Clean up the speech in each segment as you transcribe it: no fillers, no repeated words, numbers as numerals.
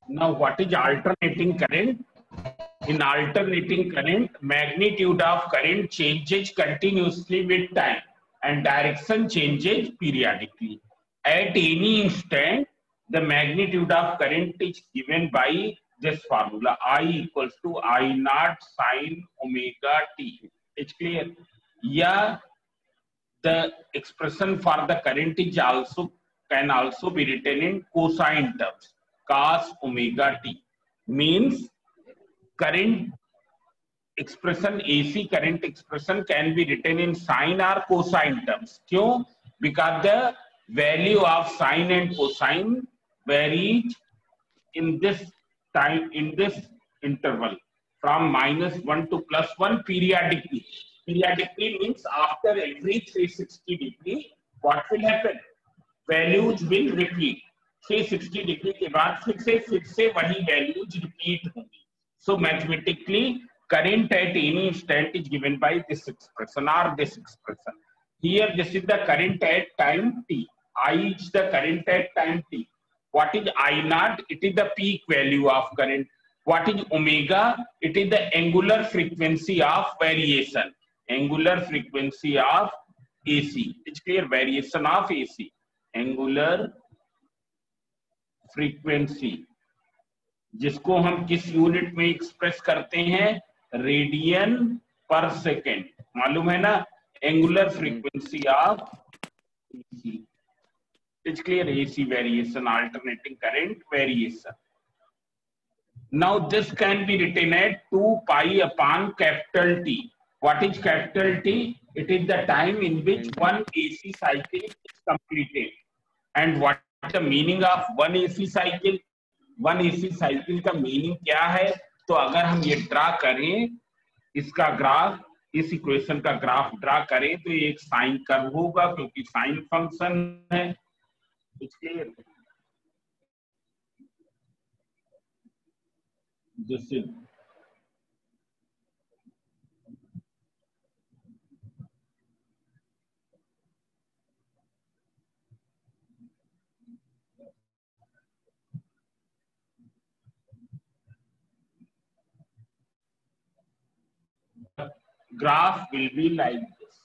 Now, what is alternating current? In alternating current, magnitude of current changes continuously with time and direction changes periodically. At any instant, the magnitude of current is given by this formula: I equals to I naught sine omega t. It's clear? Yeah, the expression for the current is also can also be written in cosine terms. Cos omega t means current expression, AC current expression can be written in sine or cosine terms. क्यों? Because the value of sine and cosine varies in this time, in this interval from -1 to +1 periodically. Periodically means after every 360 degree, what will happen? Values will repeat. 360 degree के बाद फिर से वही values repeat होंगी. So mathematically, current at any instant is given by this expression or this expression. Here, this is the current at time t. I is the current at time t. What is I naught? It is the peak value of current. What is omega? It is the angular frequency of variation. Angular frequency of AC. It's clear? Variation of AC. Angular frequency. जिसको हम किस unit में express करते हैं? Radian पर second. मालूम है ना? Angular frequency of AC. It's clear? AC variation, alternating current variation. Now this can be written as 2 pi upon capital T. What is capital T? It is the time in which one AC cycle is completed. And what is the meaning of one AC cycle? One AC cycle का meaning क्या है? तो अगर हम ये draw करें, इसका graph, इस इक्वेशन का ग्राफ ड्रा करें तो ये एक साइन कर्व होगा क्योंकि साइन फंक्शन है. This is graph will be like this.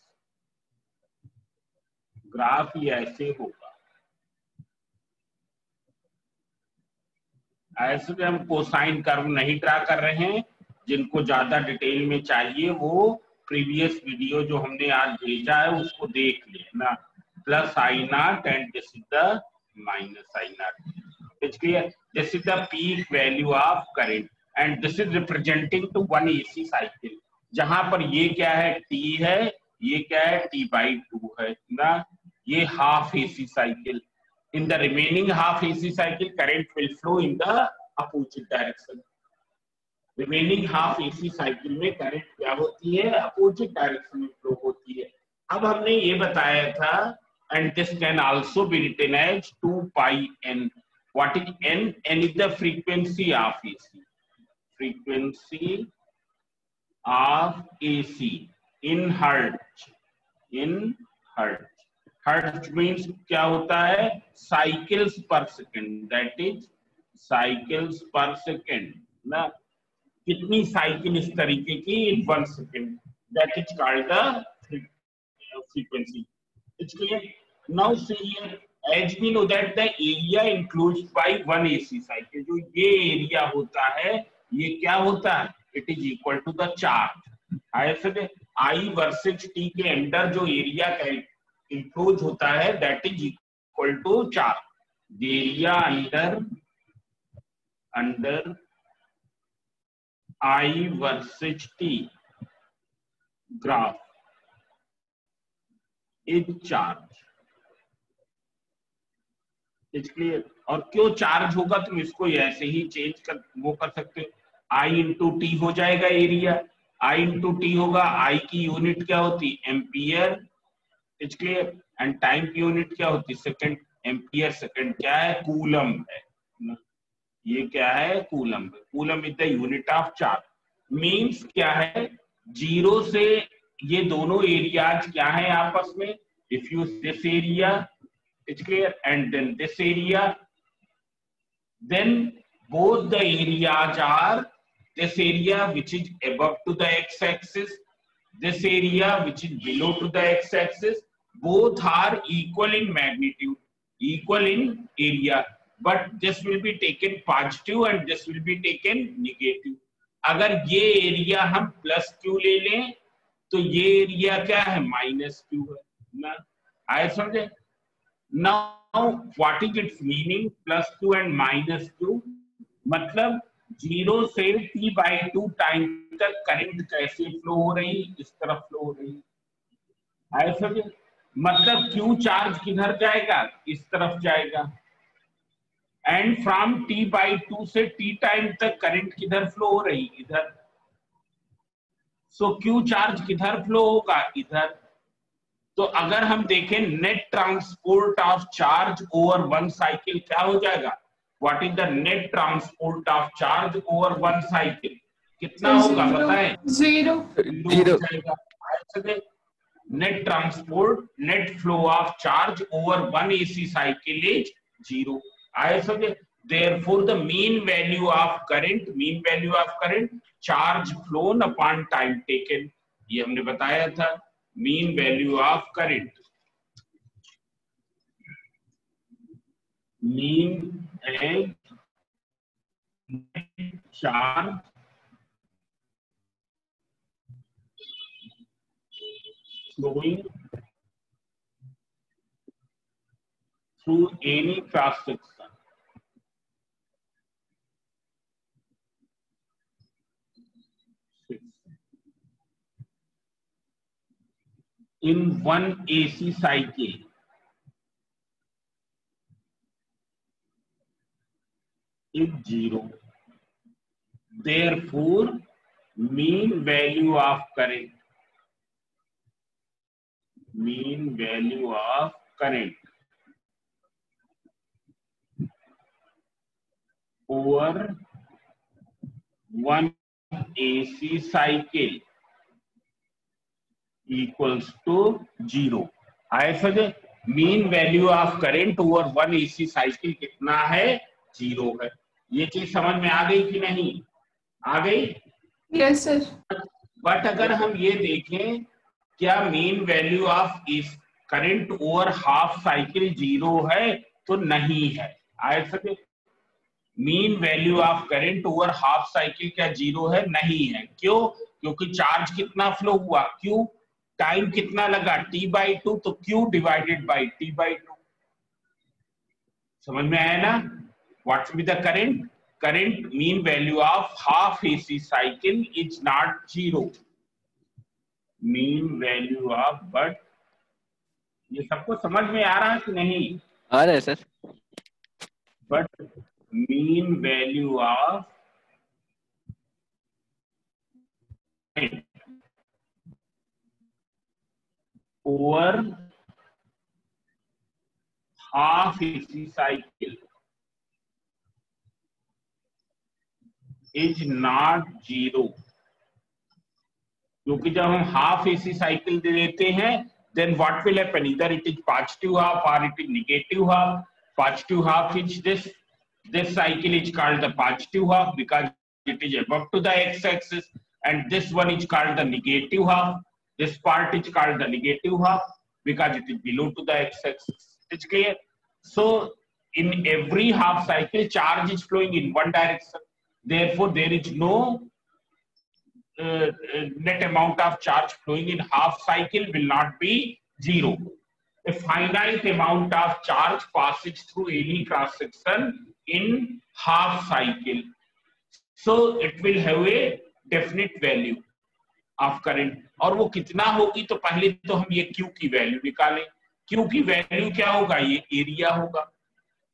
Graph ये ऐसे होगा. ऐसे में हम कोसाइन कर्व नहीं ड्रा कर रहे हैं. जिनको ज्यादा डिटेल में चाहिए वो प्रीवियस वीडियो जो हमने आज भेजा है उसको देख लेना. Plus I not and this is the minus I not. It's clear? This is the peak value of current and this is representing two one AC cycle. जहां पर ये क्या है? T है. ये क्या है? T/2 है ना. ये half AC cycle. In the remaining half AC cycle, current will flow in the opposite direction. Remaining half AC cycle में current क्या होती है? Opposite direction में flow होती है. अब हमने ये बताया था, and this can also be written as 2 pi n. What is n? N is the frequency of AC. Frequency of AC in hertz. In hertz. Hertz means क्या होता है? Cycles per second. That is cycles per second. ना कितनी cycle इस तरीके की? In 1 second. That is called the frequency. It's clear? Now see here, as we know that the area includes by one AC cycle. जो ये area होता है, ये क्या होता है? It is equal to the charge. ऐसे I वर्सेस T के अंदर जो एरिया का इंक्लोज होता है that is equal to charge. The area under I versus T graph is charge. It's clear? और क्यों चार्ज होगा? तुम इसको ऐसे ही चेंज कर वो कर सकते हो. I इंटू टी हो जाएगा एरिया. I इंटू टी होगा. I की यूनिट क्या होती? Ampere. It's clear? And time की यूनिट क्या होती? सेकंड. एम्पियर सेकंड क्या है? कूलम है. ये क्या है? Coulomb. Coulomb is the unit of charge. Means क्या है? जीरो से ये दोनों एरियाज क्या है आपस में? If you this area, it's clear, and then this area, then both the areas are this area which is above to the x-axis, this area which is below to the x-axis, both are equal in magnitude, equal in area, but this will be taken positive and this will be taken negative. अगर ये area हम plus Q ले लें तो ये area क्या है, minus Q है ना, आए समझे। Now what is it's meaning, plus Q and minus Q, मतलब 0 से t/2 टाइम तक करंट कैसे फ्लो हो रही, इस तरफ फ्लो हो रही, आए समझे। मतलब क्यू चार्ज किधर जाएगा, इस तरफ जाएगा, एंड फ्रॉम t/2 से t टाइम तक करंट किधर फ्लो हो रही, इधर। सो क्यू चार्ज किधर फ्लो होगा, इधर। तो अगर हम देखें net transport of charge over one cycle क्या हो जाएगा, what is the net transport of charge over one cycle, कितना होगा बताएं, 0 हो जाएगा। Net transport, net flow of charge over one AC cycle is 0, आए समझे। Therefore the mean value of current charge flown upon time taken, ये हमने बताया था, mean value of current, mean and charge flowing through any cross section in one AC cycle is 0. Therefore, mean value of current over one AC cycle equals to 0, आए समझे। Mean value of current over one AC cycle कितना है, 0 है। ये चीज समझ में आ गई कि नहीं, आ गई? Yes sir. बट अगर हम ये देखें, क्या मीन वैल्यू ऑफ इस करंट ओवर हाफ साइकिल 0 है, तो नहीं है, आए समझे। Mean value of current over half cycle क्या 0 है, नहीं है। क्यों? क्योंकि चार्ज कितना फ्लो हुआ, क्यू, टाइम कितना लगा, t/2, तो q डिवाइडेड बाई t/2, समझ में आया ना। What's with the current mean value of half AC cycle is not 0, mean value of, but ये सबको समझ में आ रहा है कि नहीं, आ रहा है sir. But mean value of over half AC cycle is not 0, क्योंकि जब हम हाफ AC साइकिल दे देते हैं, then what will happen, either it is positive half or it is negative half. Positive half is this cycle is called the positive half because it is above to the x-axis, and this one is called the negative half. This part is called the negative half because it is below to the x-axis. It's clear? So in every half cycle, charge is flowing in one direction. Therefore, there is no net amount of charge flowing in half cycle will not be 0. A finite amount of charge passes through any cross section in half cycle. So it will have a definite value of current. और वो कितना होगी, तो पहले तो हम ये Q की वैल्यू निकालें। Q की वैल्यू क्या होगा, ये एरिया होगा।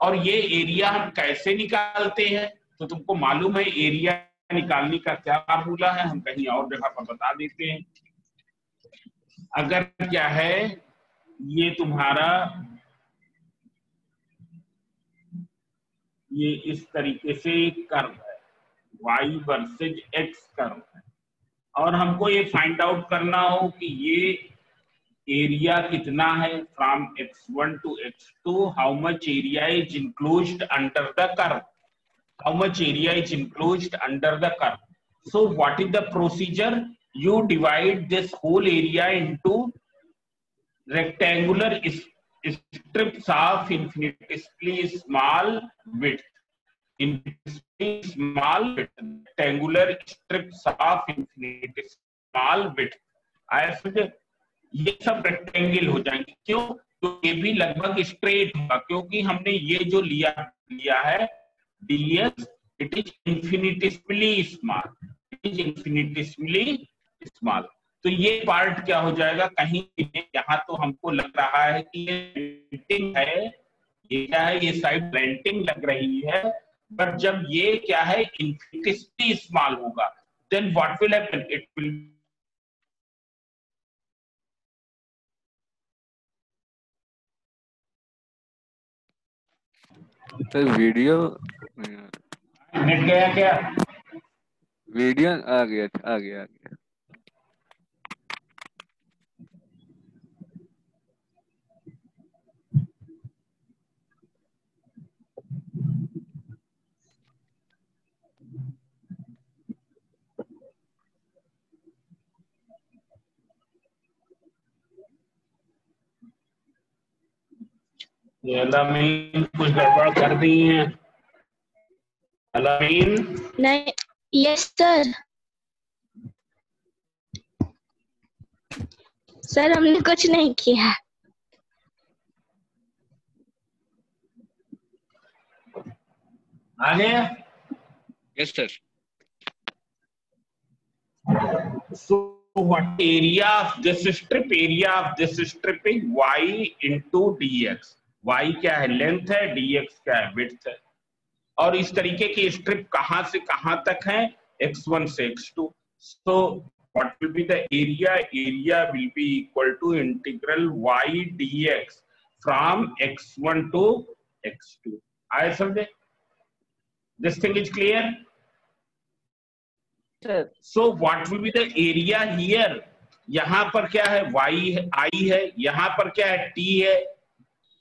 और ये एरिया हम कैसे निकालते हैं, तो तुमको मालूम है एरिया निकालने का क्या फॉर्मूला है, हम कहीं और जगह पर बता देते हैं। अगर क्या है, ये तुम्हारा ये इस तरीके से कर्व है, y वर्सेज x कर्व है, और हमको ये फाइंड आउट करना हो कि ये एरिया कितना है from x1 to x2, how much area is enclosed under the curve. how much area is enclosed under the curve. So what is the procedure? You divide this whole area into rectangular strips of infinitesimally small width. Infinitesimally small width. Rectangular strips of infinitesimally small width. आया समझे? ये सब rectangle हो जाएंगे. क्यों? तो ये भी लगभग स्ट्रेट होगा, क्योंकि हमने ये जो लिया है dx, it is infinitesimally small. It is infinitesimally small. तो ये पार्ट क्या हो जाएगा, कहीं यहाँ तो हमको लग रहा है कि ये रेंटिंग है, ये क्या है, ये साइड रेंटिंग लग रही है, बट जब ये क्या है इन्फिनिटेसिमली स्मॉल होगा, then what will happen, it will तो वीडियो नेट गया क्या? वीडियो आ गया. ये अलामीन कुछ गड़बड़ कर दी है. अलामीन नहीं. Yes sir. सर हमने कुछ नहीं किया. आगे. Yes sir. So what area of this strip? Area of this strip is y into dx. y क्या है, लेंथ है, dx क्या है, विड्थ है. और इस तरीके की स्ट्रिप कहां से कहां तक है, x1 से x2. So what will be the area? Area will be equal to integral y dx from x1 to x2. आए समझे? This thing is clear? Sir. So what will be the area here? यहाँ पर क्या है, y है, I है, यहाँ पर क्या है, t है,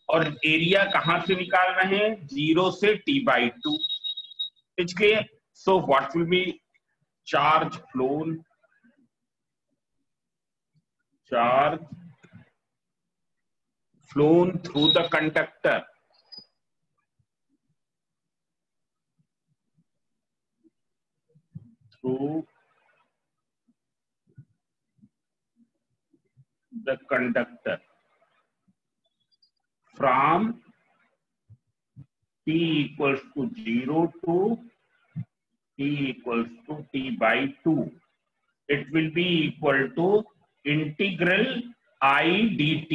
और एरिया कहां से निकाल रहे हैं, 0 से t/2. It's clear? So what will be charge flown through the conductor? Through the conductor from t equals to 0 to t equals to t/2. It will be equal to integral I dt.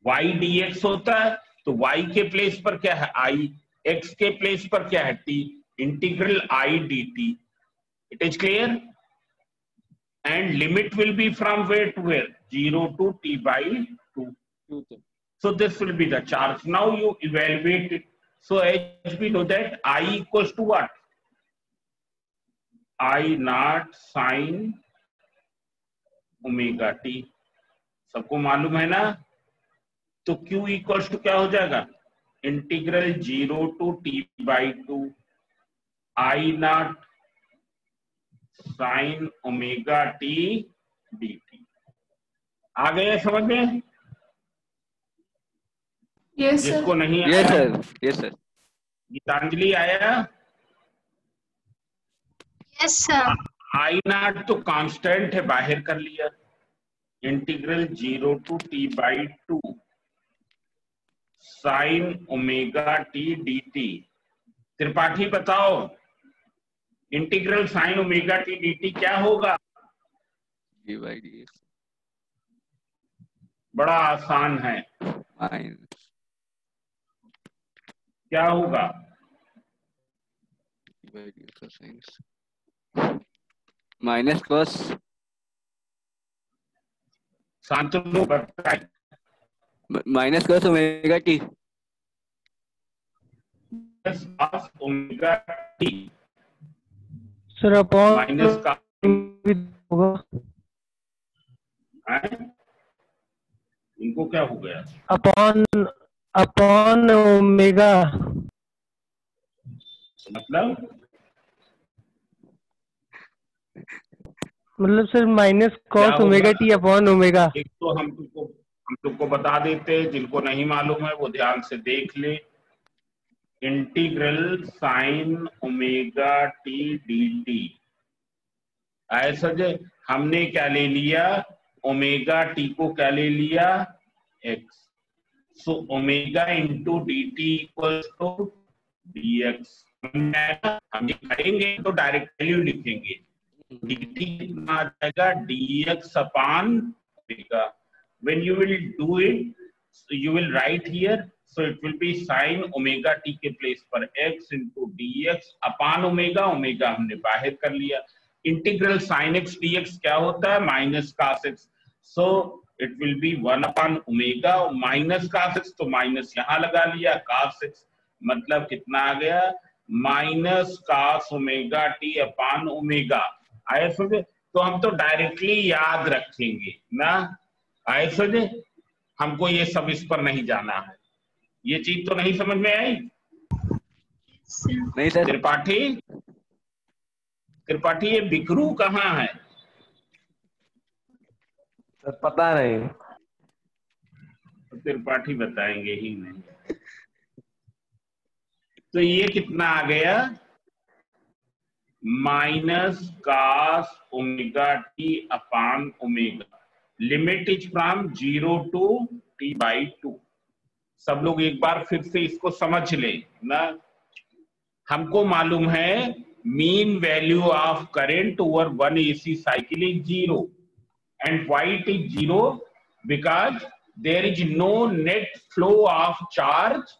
y dx होता है, तो y के place पर क्या है I, x के place पर क्या है t, integral I dt. It is clear? And limit will be from where to where? 0 to t/2. So this will be the charge. Now you evaluate it. So as we know that I equals to what? I naught sin omega t. सबको मालूम है ना? तो Q equals to क्या हो जाएगा? Integral 0 to t/2 I naught sin omega t dt. आ गए समझ में? Yes, जिसको sir. नहीं यस आया, सर. Yes sir. गीतांजलि आया? Yes sir. आई नॉट तो कांस्टेंट है, बाहर कर लिया. Integral 0 to t/2 sin omega t dt. Tripathi बताओ, integral sin omega t dt क्या होगा? d/dx बड़ा आसान है. माइनस क्या होगा? d/dx का साइंस माइनस कॉस शांतनु बताइए. Minus cos omega T. cos omega t Sir, upon minus का होगा. इनको क्या हो गया? Upon omega. मतलब सर माइनस क्या कॉस ओमेगा होगा? T upon omega. एक तो हम तुमको बता देते हैं, जिनको नहीं मालूम है वो ध्यान से देख ले। Integral sine omega T D T, ऐसा जो हमने क्या ले लिया, ओमेगा टी को क्या ले लिया, x. So omega into d t equal to d x. हम ये करेंगे तो डायरेक्ट वैल्यू लिखेंगे, डी टी कितना आ जाएगा, d x upon omega. when you will do it, so you will write here, so it will be sin omega t के place पर x into dx upon omega, omega हमने बाहर कर लिया। इंटीग्रल sin x dx क्या होता है, minus cos x, so it will be 1 upon omega, minus cos x तो माइनस यहाँ लगा लिया, cos x मतलब कितना आ गया, minus cos omega t upon omega. आया समझे? तो हम तो डायरेक्टली याद रखेंगे ना, आए समझे? हमको ये सब इस पर नहीं जाना है। ये चीज तो नहीं समझ में आई? नहीं सर। त्रिपाठी ये बिकरू कहाँ है? सर पता नहीं। त्रिपाठी बताएंगे ही नहीं। तो ये कितना आ गया, minus cos omega t upon omega, limit is from 0 to t by 2। सब लोग एक बार फिर से इसको समझ ले ना। हमको मालूम है mean value of current over 1 AC cycle is 0, and why it is 0, because there is no net flow of charge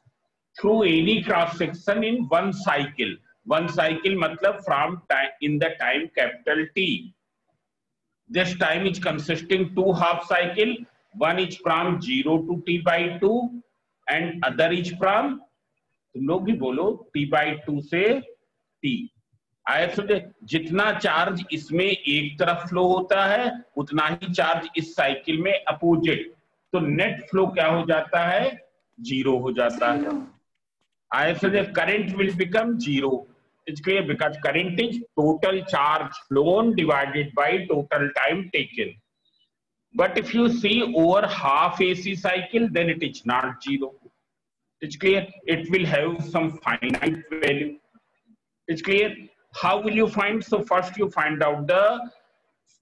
through any cross section in one cycle. One cycle मतलब from in the time capital T। This time is consisting two half cycle. One is from 0 to t by 2 and other is from, तुम लोग भी बोलो, t by 2 से t। आया समझे? जितना charge इसमें एक तरफ फ्लो होता है उतना ही चार्ज इस साइकिल में अपोजिट, तो नेट फ्लो क्या हो जाता है, 0 हो जाता है। आया समझे? Current will become 0। It's clear, because current is total charge flown divided by total time taken. But if you see over half AC cycle, then it is not 0. It's clear, it will have some finite value. It's clear. How will you find? So first you find out the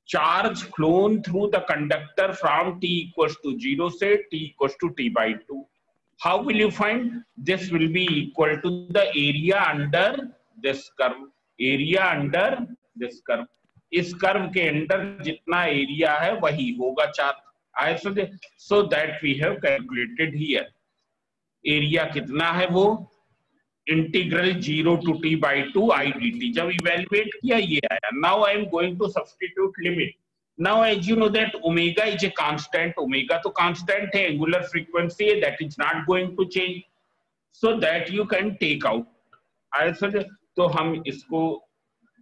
charge flown through the conductor from t equals to 0 say t equals to t by 2. How will you find? This will be equal to the area under this curve, area under this curve. इस curve के under जितना area है वही होगा charge. So that we have calculated here. Area कितना है वो, integral 0 to t by 2 i dt। जब इवेल्युएट किया ये आया। Now I am going to substitute limit. Now as you know that omega is a constant, omega तो constant है, angular frequency है, that is not going to change, so that you can take out। ऐसे तो हम इसको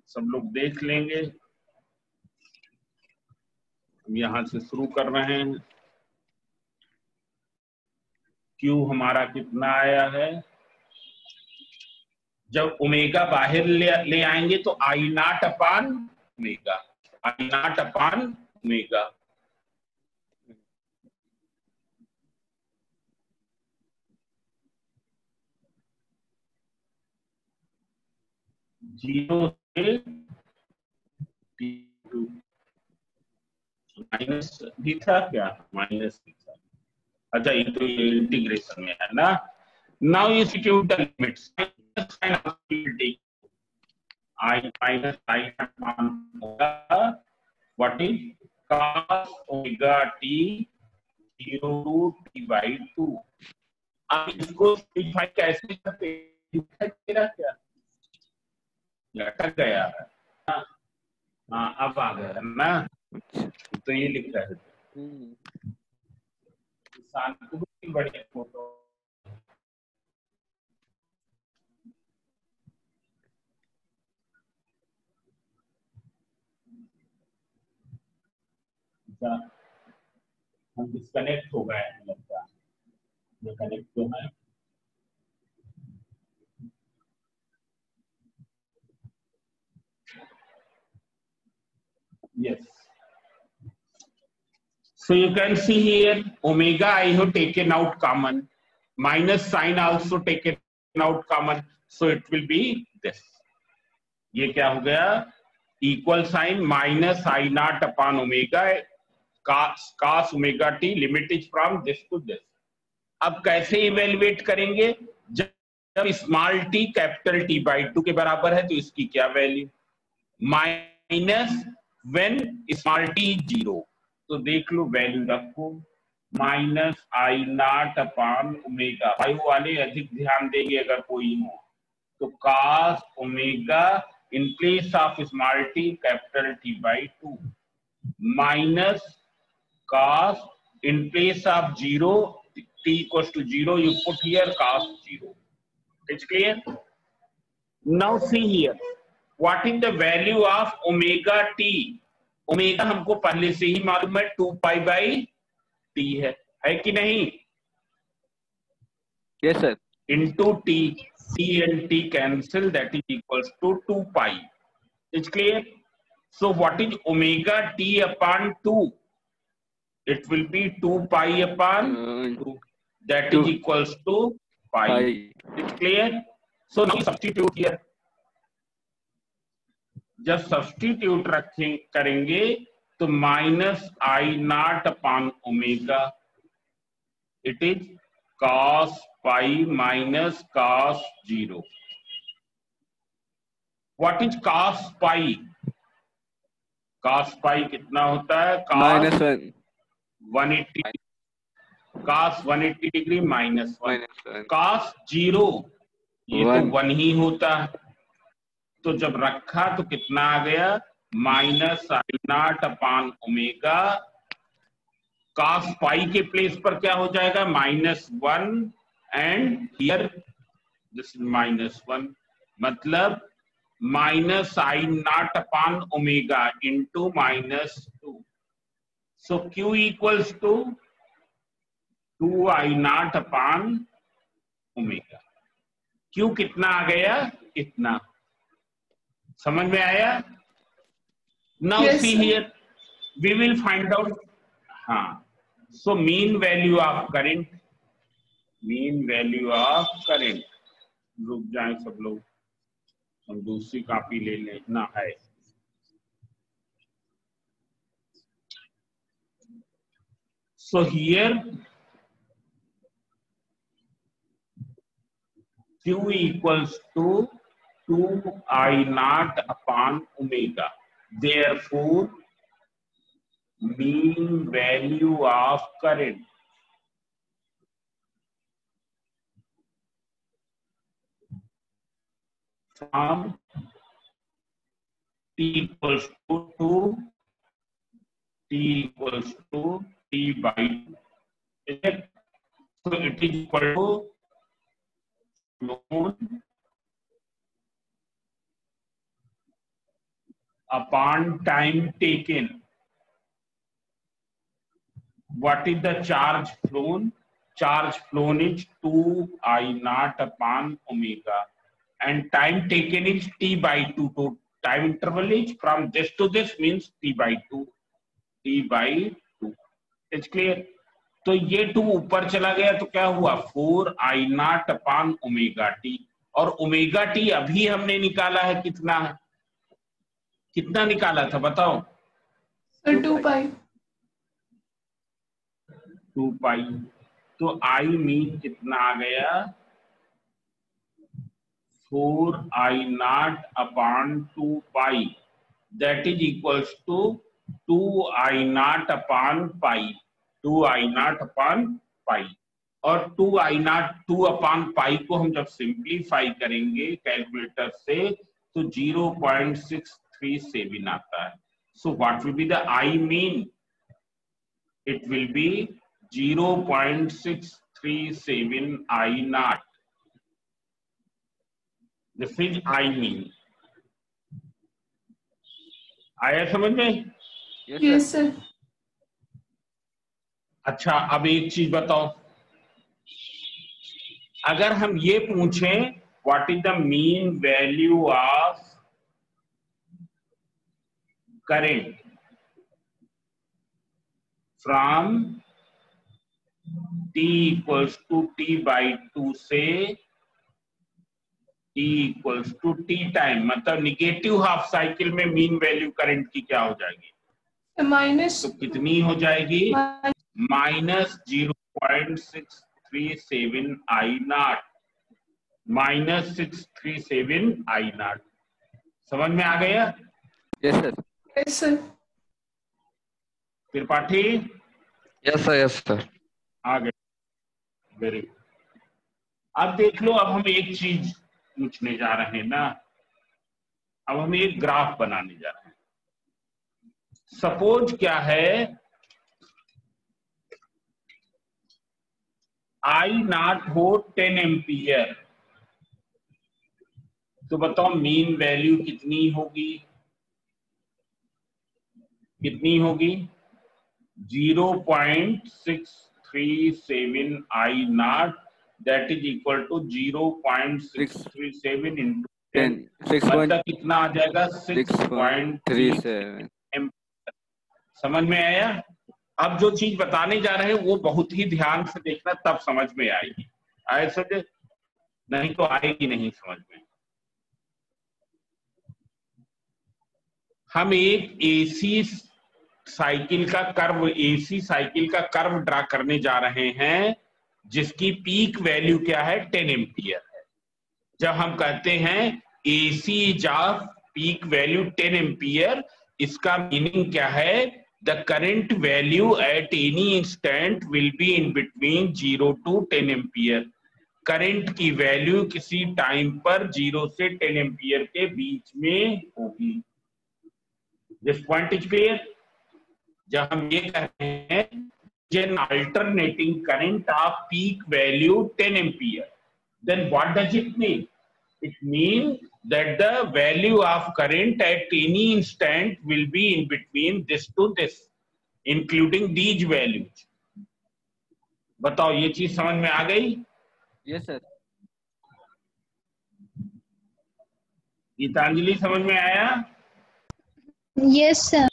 सब लोग देख लेंगे। हम यहां से शुरू कर रहे हैं। Q हमारा कितना आया है, जब ओमेगा बाहर ले आएंगे तो I naught upon omega, I naught upon omega. Zero से माइनस भी था क्या, माइनस भी था। अच्छा ये तो इंटीग्रेशन में है ना। Now you substitute the limits, I minus I होगा what is cos omega t 0 to t by 2। अब इसको सिंपलीफाई कैसे करते हैं, क्या लटक गया है। हाँ अब आ गया ना, तो ये लिख रहा है बड़ी फोटो। हम डिस्कनेक्ट हो गए लगता है, जो कनेक्ट तो है। Yes. So you can see here omega I have taken out common, minus sign also taken out common, so it will be this. ये क्या हो गया? Equal sign minus I nought upon omega cos omega t, limit is from this to this. अब कैसे evaluate करेंगे? जब small t capital t by 2 के बराबर है तो इसकी क्या value? Minus when small t 0. तो देख लो वैल्यू रखो, minus I nought upon omega. Five वाले अधिक ध्यान देंगे अगर कोई हो तो cos omega in place of small t capital T by 2 minus cos in place of 0 t equals to 0 you put here cos 0. It's clear? Now see here what is the value of omega t. Omega हमको पहले से ही मालूम है 2 pi by t है कि नहीं? Yes sir. Into t, t and t cancel, that is equals to 2 pi. It's clear? So what is omega t upon 2? It will be 2 pi upon 2. That is equals to pi. It's clear? So now substitute here. जब substitute करेंगे तो minus I nought upon omega, it is cos pi minus cos 0. What is cos pi? Cos pi कितना होता है? Minus 1. 180. Cos 180 degree minus 1. Cos 0 ये तो 1 ही होता है. तो जब रखा तो कितना आ गया? Minus I nought upon omega. cos पाई के प्लेस पर क्या हो जाएगा? -1 एंड हियर दिस -1, मतलब minus I nought upon omega into -2. So Q equals to 2 I nought upon omega. Q कितना आ गया? इतना. समझ में आया? Now see here we will find out. हाँ, so mean value of current, रुक जाएं सब लोग, हम दूसरी कॉपी ले लेना है. So here Q equals to 2 I naught upon omega. Therefore mean value of current from t equals to 2, t equals to t by 2. So it is equal to flown upon time taken. What is the charge flown? Charge flown is 2 I naught upon omega, and time taken is t by 2. So time interval is from this to this means t by 2. t by 2. It's clear? तो ये 2 ऊपर चला गया तो क्या हुआ? 4 I naught upon omega t. और omega T अभी हमने निकाला है कितना है? कितना निकाला था बताओ? 2 पाई. 2 पाई. तो आई मीन कितना आ गया? 4 I naught upon 2 pi. That is equals to 2 I naught upon pi. 2 I naught upon pi. और 2 I naught 2 upon pi को हम जब सिंप्लीफाई करेंगे कैलकुलेटर से तो 0.637 आता है. So what will be the I mean? It will be 0.637 I naught. This is I mean. आया समझ में? Yes sir. अच्छा, अब एक चीज बताओ, अगर हम ये पूछें what is the mean value of current, from t equals to t/2 से t equals to t time, मतलब निगेटिव हाफ साइकिल में मीन वैल्यू करंट की क्या हो जाएगी? माइनस, तो कितनी हो जाएगी? Minus 0.637 I0, minus 637 I0। समझ में आ गया? Yes sir. Yes sir. Tripathi? Yes sir. आ गए, वेरी गुड। अब देख लो, अब हम एक चीज पूछने जा रहे हैं ना, अब हम एक ग्राफ बनाने जा रहे हैं। सपोज क्या है, I0 हो 10 एम्पियर, तो बताओ मीन वैल्यू कितनी होगी? कितनी होगी? 0.637 I0, that is equal to 0.637 into 10, मतलब कितना आ जाएगा? 6.37। समझ में आया? अब जो चीज बताने जा रहे हैं वो बहुत ही ध्यान से देखना, तब समझ में आएगी। ऐसे नहीं तो आएगी नहीं समझ में। हम एक एसी साइकिल का कर्व ड्रा करने जा रहे हैं, जिसकी पीक वैल्यू क्या है? 10 एम्पियर है। जब हम कहते हैं AC is off peak value 10 ampere, इसका मीनिंग क्या है? The current value at any instant will be in between 0 to 10 ampere. Current की वैल्यू किसी टाइम पर 0 से 10 एम्पियर के बीच में होगी। This point is clear? जब हम ये कह रहे हैं an alternating current of peak value 10 ampere, then what does it mean? It means that the value of current at any instant will be in between this to this, including these values. बताओ ये चीज समझ में आ गई? Yes sir. Geetanjali समझ में आया? Yes sir.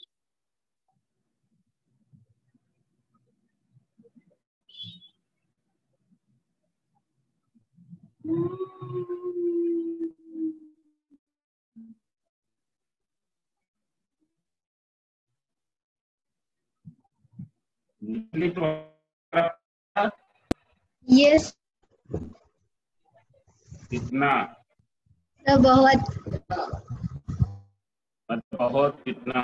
Yes. कितना? तो बहुत। बहुत कितना?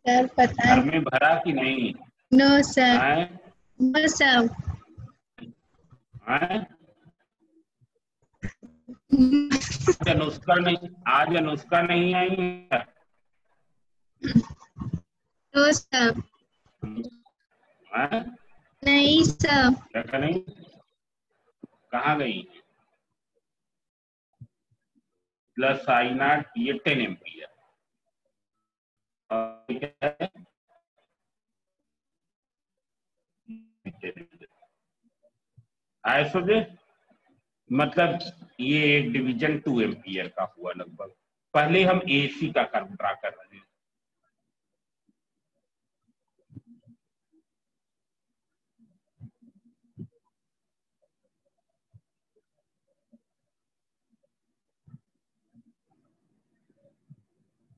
सर पता घर में भरा कि नहीं? No sir. No sir. आज अनुष्का नहीं आई है? No sir. नहीं सर। क्या नहीं? कहाँ गई? प्लस I0 ये 10 एम्पियर। मतलब ये एक डिवीजन 2 एम्पियर का हुआ लगभग। पहले हम एसी का कर्व ड्रा कर रहे हैं।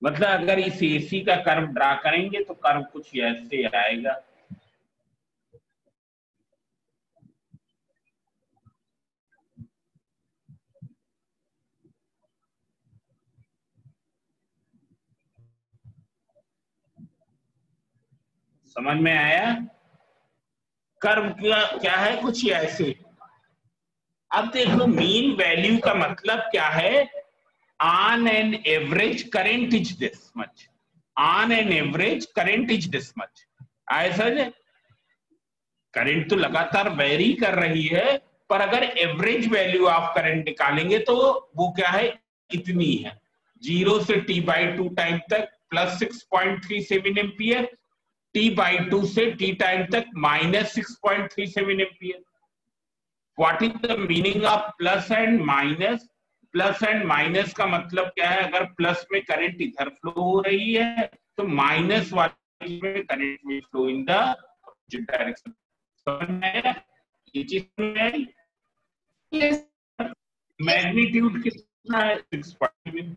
मतलब अगर इस एसी का कर्व ड्रा करेंगे तो कर्व कुछ ऐसे आएगा। समझ में आया? कर्व क्या है? कुछ ऐसे। अब देख लो, मीन वैल्यू का मतलब क्या है? On an average current is this much. On an average current is this much. ऐसा करंट तो लगातार वेरी कर रही है, पर अगर एवरेज वैल्यू ऑफ करंट निकालेंगे तो वो क्या है? इतनी है। 0 से t/2 टाइम तक प्लस 6.37 एम्पियर, t/2 से t टाइम तक minus 6.37 ampere. What is the meaning of plus and minus? Plus and minus का मतलब क्या है? अगर प्लस में करंट इधर फ्लो हो रही है तो माइनस वाले में current will flow in the opposite direction. समझ में आया? ये चीज समझ में आई? Yes. मैग्नीट्यूड कितना है? 6.7।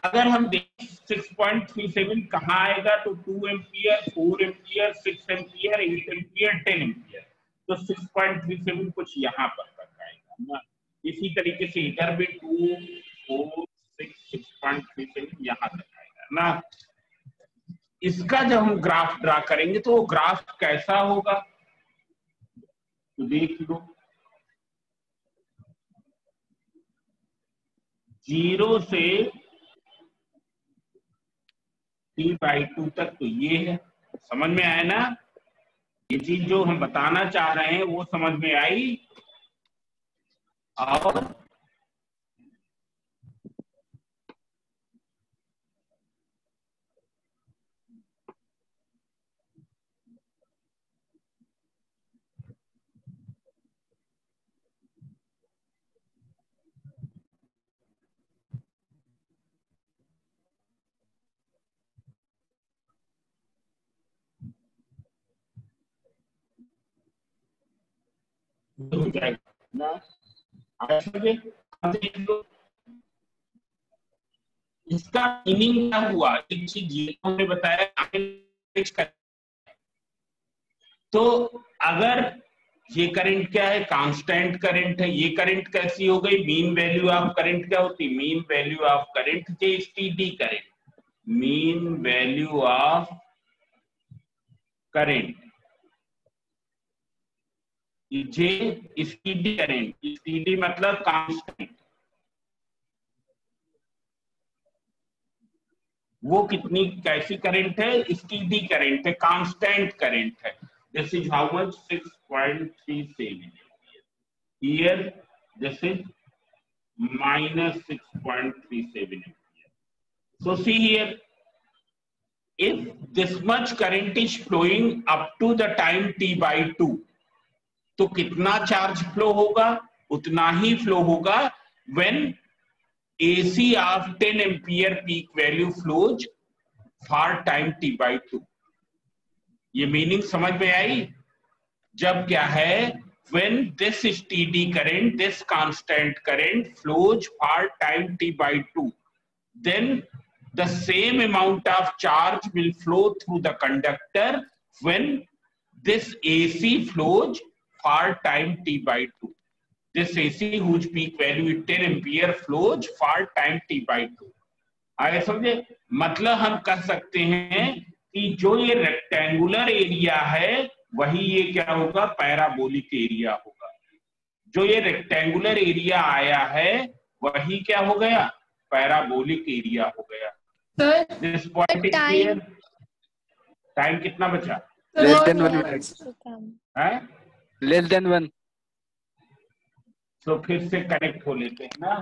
अगर हम देखें 6.37 कहाँ आएगा तो 2 ampere, 4 ampere, 6 ampere, 8 ampere, 10 ampere, तो 6.37 कुछ यहाँ पर तक आएगा ना। इसी तरीके से इधर भी 2, 4, 6, 6.37 यहाँ तक आएगा ना। इसका जब हम ग्राफ ड्रा करेंगे तो वो ग्राफ कैसा होगा तो देख लो। 0 से T/2 तक तो ये है। समझ में आया ना? ये चीज जो हम बताना चाह रहे हैं वो समझ में आई। और हो जाएगा ना। इसका मीनिंग क्या हुआ? एक चीज ये हमने बताया। तो अगर ये करंट क्या है? कांस्टेंट करंट है। ये करंट कैसी हो गई? मीन वैल्यू ऑफ करंट क्या होती? Mean value of current J steady current, mean value of current J steady current. Steady मतलब कांस्टेंट। वो कितनी कैसी करंट है? स्टीडी करंट है, कांस्टेंट करंट है। This is how much? 6.37। Here this is -6.37 so see here, if this much current is flowing up to the time T/2, तो कितना charge flow होगा? उतना ही फ्लो होगा when AC of 10 ampere peak value flows for time T/2। ये meaning समझ में आई? जब क्या है? when this steady current, this constant current flows for time T/2, then the same amount of charge will flow through the conductor when this AC flows for time T/2। This AC whose peak value is 10 ampere flows for time T/2। आगे समझे? मतलब हम कह सकते हैं कि जो ये रेक्टेंगुलर एरिया है वही ये क्या होगा? पैराबोलिक एरिया होगा। जो ये रेक्टेंगुलर एरिया आया है वही क्या हो गया? पैराबोलिक एरिया हो गया। This point is clear? Time कितना बचा? Less than 1 minute. है? Less than 1. तो फिर से कनेक्ट हो लेते हैं ना।